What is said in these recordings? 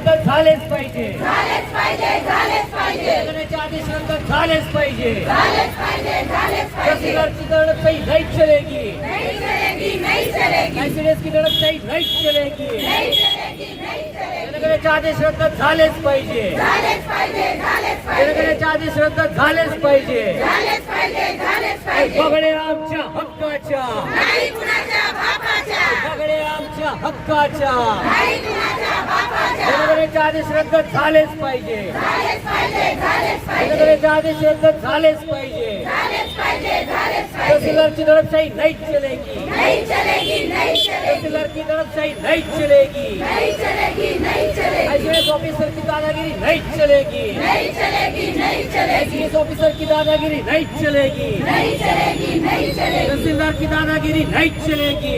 रद्द झालेच पाहिजे, जनगणनेचे आदेश रद्द झालेच पाहिजे, तहसीलदारची दडपशाही नहीं चलेगी, आयसीडीएस की दडपशाही नहीं चलेगी, जनगणनेचे आदेश रद्द झालेच पाहिजे, जनगणनेचे आदेश रद्द झालेच पाहिजे, बगडे आमच्या हक्काच्या, बगडे आमच्या हक्काच्या, जनगणनेचे आदेश रद्द झालेच पाहिजे, जनगणनेचे आदेश रद्द झालेच पाहिजे, तहसीलदारची दडपशाही नहीं चलेगी, तहसीलदार की दडपशाही नहीं चलेगी, आईसीडीएस ऑफिसर की दादागिरी नहीं चलेगी, आईसीडीएस ऑफिसर की दादागिरी नहीं चलेगी, तहसीलदार की दादागिरी नहीं चलेगी,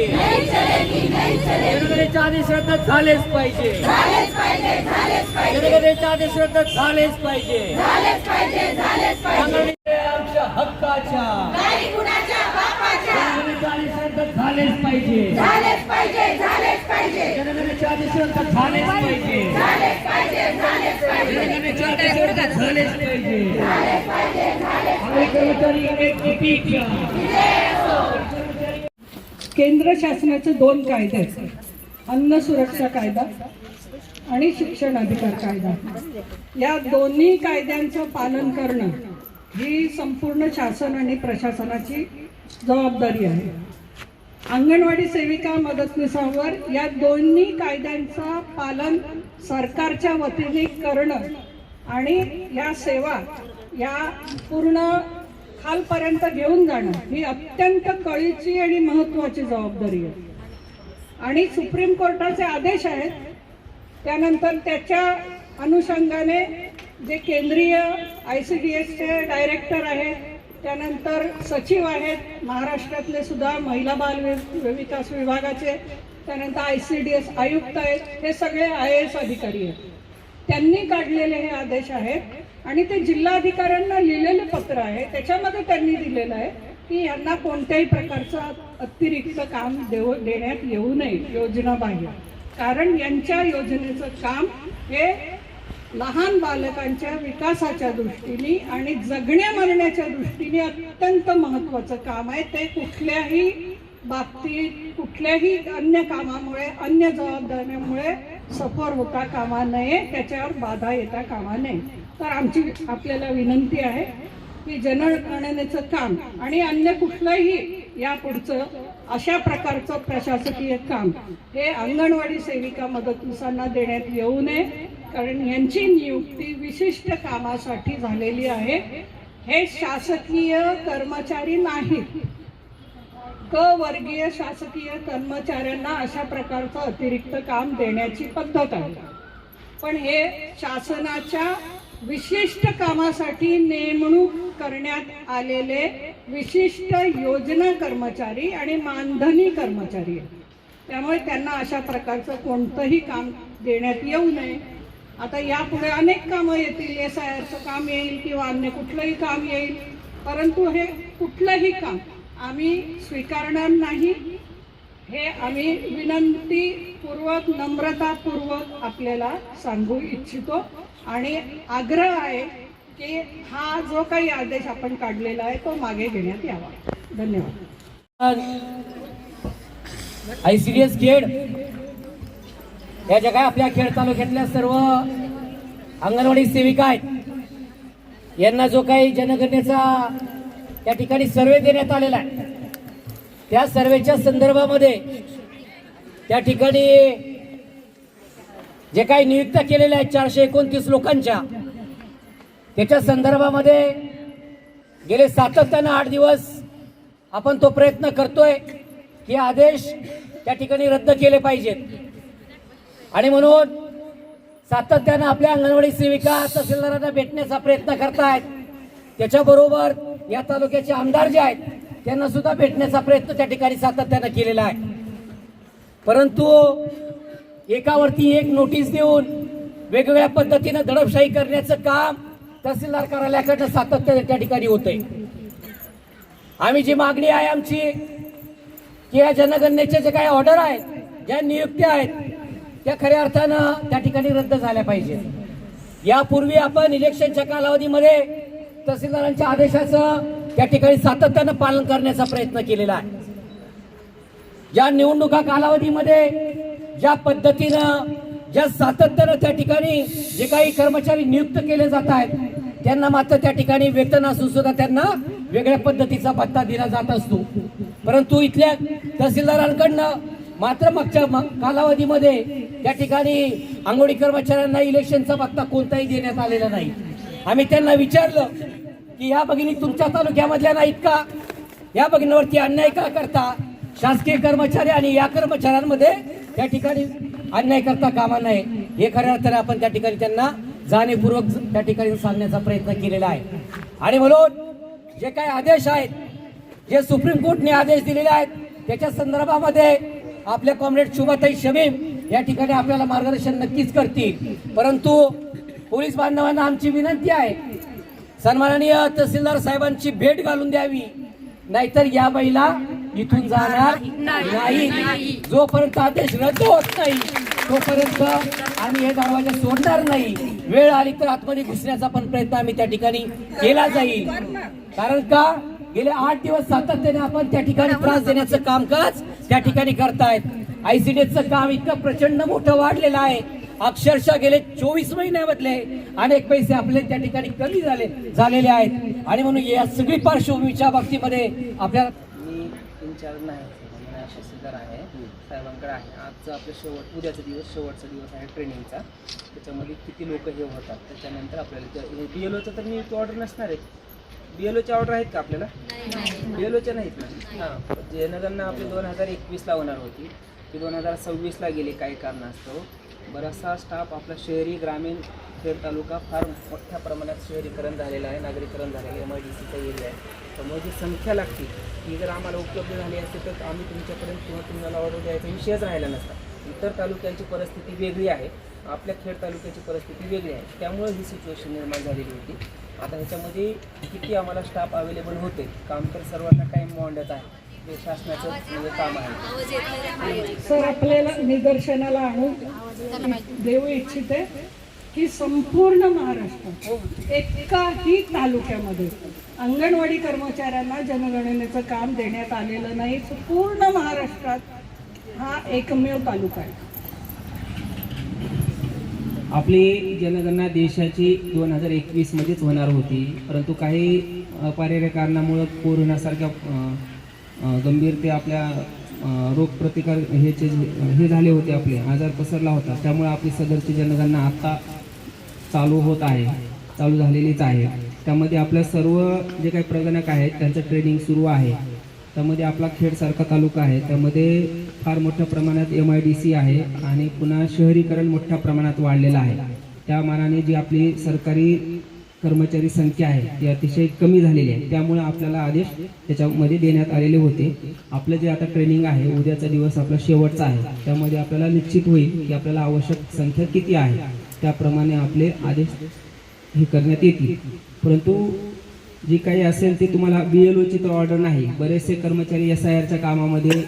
जनगणनेचे आदेश रद्द झालेच पाहिजे, जनगणनेचे आदेश रद्द झालेच पाहिजे, आमच्या हक्काच्या, जनगणनेचे आदेश रद्द झालेच पाहिजे, जनगणनेचे आदेश रद्द झालेच पाहिजे, जनगणनेचे आदेश रद्द झालेच पाहिजे, आम्ही कर्मचारी एकजुटीच्या. केंद्र शासनाचे 2 कायदे आहेत, अन्न सुरक्षा कायदा आणि शिक्षण अधिकार कायदा. या दोन्ही कायद्यांचं पालन करणं ही संपूर्ण शासन आणि प्रशासनाची जबाबदारी आहे. अंगणवाडी सेविका मदतनीसांवर या दोन्ही कायद्यांचं पालन सरकारच्या वतीने करणं आणि या सेवा या पूर्ण खालपर्यंत घेऊन जाणं ही अत्यंत कळीची आणि महत्त्वाची जबाबदारी आहे. आणि सुप्रीम कोर्टाचे आदेश आहेत, त्यानंतर त्याच्या अनुषंगाने जे केंद्रीय आयसीडीएसचे डायरेक्टर आहेत, त्यानंतर सचिव आहेत महाराष्ट्रातले सुद्धा महिला बाल विकास विभागाचे, त्यानंतर आयसीडीएस आयुक्त आहेत, हे सगळे IAS अधिकारी आहेत. त्यांनी काढलेले हे आदेश आहेत आणि ते जिल्हाधिकाऱ्यांना लिहिलेले पत्र आहे. त्याच्यामध्ये त्यांनी दिलेलं आहे की यांना कोणत्याही प्रकारचं अतिरिक्त काम देण्यात येऊ नये योजनाबाह्य, कारण यांच्या योजनेचं काम हे लहान बालकांच्या विकासाच्या दृष्टीने आणि जगण्या मरण्याच्या दृष्टीने अत्यंत महत्त्वाचं काम आहे. ते कुठल्याही बाबतीत कुठल्याही अन्य कामामुळे अन्य जबाबदाऱ्यामुळे सफर होता कामा नये, त्याच्यावर बाधा येता कामा नये. तर आमची आपल्याला विनंती आहे की जनगणनेचं काम आणि अन्य कुठलंही यापुढचं अशा प्रकारचं प्रशासकीय काम हे अंगणवाडी सेविका मदतनीसांना देण्यात येऊ नये, कारण यांची नियुक्ती विशिष्ट कामासाठी झालेली आहे. हे शासकीय कर्मचारी नाहीत. क वर्गीय शासकीय कर्मचाऱ्यांना अशा प्रकारचं अतिरिक्त काम देण्याची पद्धत आहे, पण हे शासनाच्या विशिष्ट कामासाठी नेमणूक करण्यात आलेले विशिष्ट योजना कर्मचारी आणि मानधनी कर्मचारी आहेत. त्यामुळे त्यांना अशा प्रकारचं कोणतंही काम देण्यात येऊ नये. आता यापुढे अनेक कामं येतील, SIRचं काम येईल किंवा अन्य कुठलंही काम येईल, परंतु हे कुठलंही काम आम्ही स्वीकारणार नाही. हे आम्ही विनंतीपूर्वक नम्रतापूर्वक आपल्याला सांगू इच्छितो आणि आग्रह आहे की हा जो काही आदेश आपण काढलेला आहे तो मागे घेण्यात यावा. धन्यवाद. आयसीडीएस खेड या ज्या काय आपल्या खेड तालुक्यातल्या सर्व अंगणवाडी सेविका आहेत यांना जो काही जनगणनेचा या ठिकाणी सर्वे देण्यात आलेला आहे, त्या सर्वेच्या संदर्भामध्ये त्या ठिकाणी जे काही नियुक्त्या केलेल्या आहेत 429 लोकांच्या, त्याच्या संदर्भामध्ये गेले सातत्यानं 8 दिवस आपण तो प्रयत्न करतोय की आदेश त्या ठिकाणी रद्द केले पाहिजेत. आणि म्हणून सातत्यानं आपल्या अंगणवाडी सेविका तहसीलदारांना भेटण्याचा प्रयत्न करतायत. त्याच्याबरोबर या तालुक्याचे आमदार जे आहेत त्यांना सुद्धा भेटण्याचा प्रयत्न त्या ठिकाणी सातत्यानं केलेला आहे. परंतु एकावरती एक नोटीस देऊन वेगवेगळ्या पद्धतीनं दडपशाही करण्याचं काम तहसीलदार कार्यालयाकडनं सातत्याने त्या ठिकाणी होतंय. आम्ही जी मागणी आहे आमची की या जनगणनेचे जे काही ऑर्डर आहेत, ज्या नियुक्त्या आहेत, त्या खऱ्या अर्थानं त्या ठिकाणी रद्द झाल्या पाहिजे. यापूर्वी आपण इलेक्शनच्या कालावधीमध्ये तहसीलदारांच्या आदेशाचं त्या ठिकाणी सातत्यानं पालन करण्याचा प्रयत्न केलेला आहे. ज्या निवडणुका कालावधीमध्ये ज्या पद्धतीनं ज्या सातत्यानं त्या ठिकाणी जे काही कर्मचारी नियुक्त केले जात आहेत त्यांना मात्र त्या ठिकाणी वेतन असून सुद्धा त्यांना वेगळ्या पद्धतीचा भत्ता दिला जात असतो. परंतु इथल्या तहसीलदारांकडनं मात्र मागच्या कालावधीमध्ये त्या ठिकाणी अंगणवाडी कर्मचाऱ्यांना इलेक्शनचा भत्ता कोणताही देण्यात आलेला नाही. आम्ही त्यांना विचारलं की या भगिनी तुमच्या तालुक्यामधल्या नाहीत का, या भगिनीवरती अन्याय का करता, शासकीय कर्मचारी आणि या कर्मचाऱ्यांमध्ये त्या ठिकाणी अन्याय करता कामा नये. हे खऱ्या अर्थाने आपण त्या ठिकाणी त्यांना जाणीवपूर्वक त्या ठिकाणी सांगण्याचा प्रयत्न केलेला आहे. आणि म्हणून जे काही आदेश आहेत, जे सुप्रीम कोर्टने आदेश दिलेले आहेत त्याच्या संदर्भामध्ये आपल्या कॉम्रेड शुभाताई शमीम या ठिकाणी आपल्याला मार्गदर्शन नक्कीच करतील. परंतु पोलीस बांधवांना आमची विनंती आहे, सन्माननीय तहसीलदार साहेबांची भेट घालून द्यावी, नाहीतर या बाईला इथून जाणार नाही. जोपर्यंत आदेश रद्द होत नाही तोपर्यंत आम्ही हे दरवाजा सोडणार नाही. वेळ आली तर आतमध्ये घुसण्याचा पण प्रयत्न आम्ही त्या ठिकाणी केला जाईल. कारण का गेले 8 दिवस सातत्याने आपण त्या ठिकाणी त्रास देण्याचं कामकाज त्या ठिकाणी करतायत. आयसीडीएसचं काम इतकं प्रचंड मोठं वाढलेलं आहे, अक्षरशः गेले 24 महिन्यामधले अनेक पैसे आपले त्या ठिकाणी कमी झालेले आहेत. आणि म्हणून या सगळी पार्श्वभूमीच्या बाबतीमध्ये आपल्याला मी इन्चार्ज नाही तहसीलदार आहे, साहेबांकडे आहे. आजचं आपलं उद्याचा दिवस शेवटचा दिवस आहे ट्रेनिंगचा. त्याच्यामध्ये किती लोक हे होतात त्याच्यानंतर आपल्याला BLOचं तर मी ऑर्डर नसणार आहे. BLOच्या ऑर्डर आहेत का आपल्याला? BLOच्या नाहीत ना. हां, जनगणना आपली 2021ला होणार होती, ती 2026ला गेली काही कारणास्तव. बराचसा स्टाफ आपला शहरी ग्रामीण खेड तालुका फार मोठ्या प्रमाणात शहरीकरण झालेलं आहे, नागरीकरण झालेलं आहे, MIDCचा एरिया आहे. त्यामुळे जी संख्या लागते ती जर आम्हाला उपलब्ध झाली असते तर आम्ही तुमच्यापर्यंत किंवा तुम्हाला ऑर्डर द्यायचा विषयच राहिला नसता. इतर तालुक्यांची परिस्थिती वेगळी आहे, आपल्या खेड तालुक्याची परिस्थिती वेगळी आहे, त्यामुळे ही सिच्युएशन निर्माण झालेली होती. आता ह्याच्यामध्ये किती आम्हाला स्टाफ अवेलेबल होते, काम तर सर्वांना टाईम मांडत आहे, हे शासनाचं म्हणजे काम आहे. सर, आपल्याला निदर्शनाला आणून देऊ इच्छिते की संपूर्ण महाराष्ट्रात एकाही तालुक्यामध्ये अंगणवाडी कर्मचाऱ्यांना जनगणनेचं काम देण्यात आलेलं नाही. पूर्ण महाराष्ट्रात हा एकमेव तालुका आहे. आपली जनगणना देशाची 2021मध्येच होणार होती, परंतु काही अपार्य कारणामुळं कोरोनासारख्या गंभीर ते आपल्या रोगप्रतिकार हे झाले होते, आपले आजार पसरला होता. त्यामुळे आपली सदरची जनगणना आता चालू झालेलीच आहे. त्यामध्ये आपल्या सर्व जे काही प्रगणक आहेत त्यांचं ट्रेनिंग सुरू आहे. त्यामध्ये आपला खेडसारखा तालुका आहे, त्यामध्ये फार मोठ्या प्रमाणात MIDC आहे आणि पुन्हा शहरीकरण मोठ्या प्रमाणात वाढलेलं आहे. त्या मानाने जी आपली सरकारी कर्मचारी संख्या आहे ती अतिशय कमी झालेली आहे. त्यामुळे आपल्याला आदेश त्याच्यामध्ये देण्यात आलेले होते. आपलं जे आता ट्रेनिंग आहे, उद्याचा दिवस आपला शेवटचा आहे, त्यामध्ये आपल्याला निश्चित होईल की आपल्याला आवश्यक संख्या किती आहे, त्याप्रमाणे आपले आदेश हे करण्यात येतील. परंतु जी काही असेल ते तुम्हाला BLOची तर ऑर्डर नाही. बरेचसे कर्मचारी SIRच्या कामामध्ये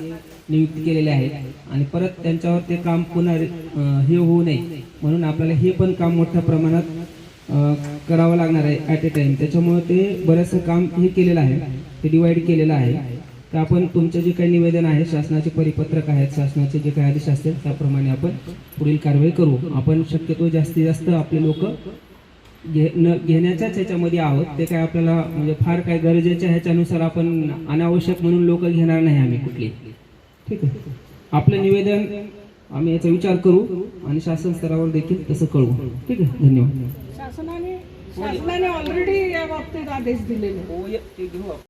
नियुक्त केलेले आहेत आणि परत त्यांच्यावर ते काम पुन्हा हे होऊ नये म्हणून आपल्याला हे पण काम मोठ्या प्रमाणात करावं लागणार आहे ॲट ए टाइम. त्याच्यामुळे ते बरंचसं काम हे केलेलं आहे, ते डिवाइड केलेलं आहे. तर आपण तुमचं जे काही निवेदन आहे, शासनाचे परिपत्रक आहेत, शासनाचे जे काही आदेश असतील त्याप्रमाणे आपण पुढील कारवाई करू. आपण शक्यतो जास्तीत जास्त आपले लोक घेण्याच्याच ह्याच्यामध्ये आहोत. ते काय आपल्याला म्हणजे फार काय गरजेच्या ह्याच्यानुसार आपण अनावश्यक म्हणून लोक घेणार नाही आम्ही कुठली. ठीक आहे, आपलं निवेदन आम्ही याचा विचार करू आणि शासन स्तरावर देखील तसं कळवू. ठीक आहे, धन्यवाद. शासनाने ऑलरेडी या बाबतीत आदेश दिलेले. ते घेऊ.